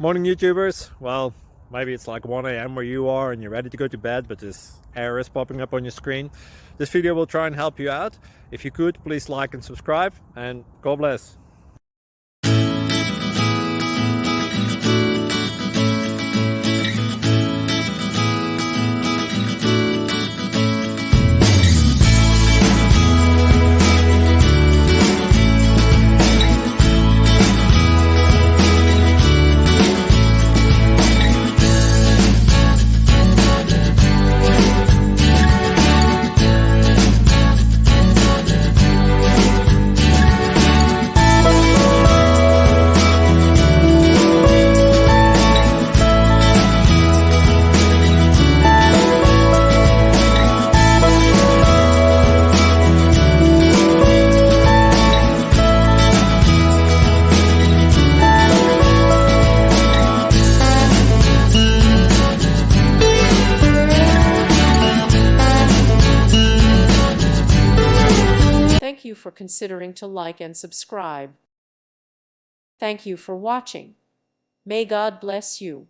Morning YouTubers. Well, maybe it's like 1 a.m. where you are and you're ready to go to bed, but this error is popping up on your screen. This video will try and help you out. If you could, please like and subscribe, and God bless. Thank you for considering to like and subscribe. Thank you for watching. May God bless you.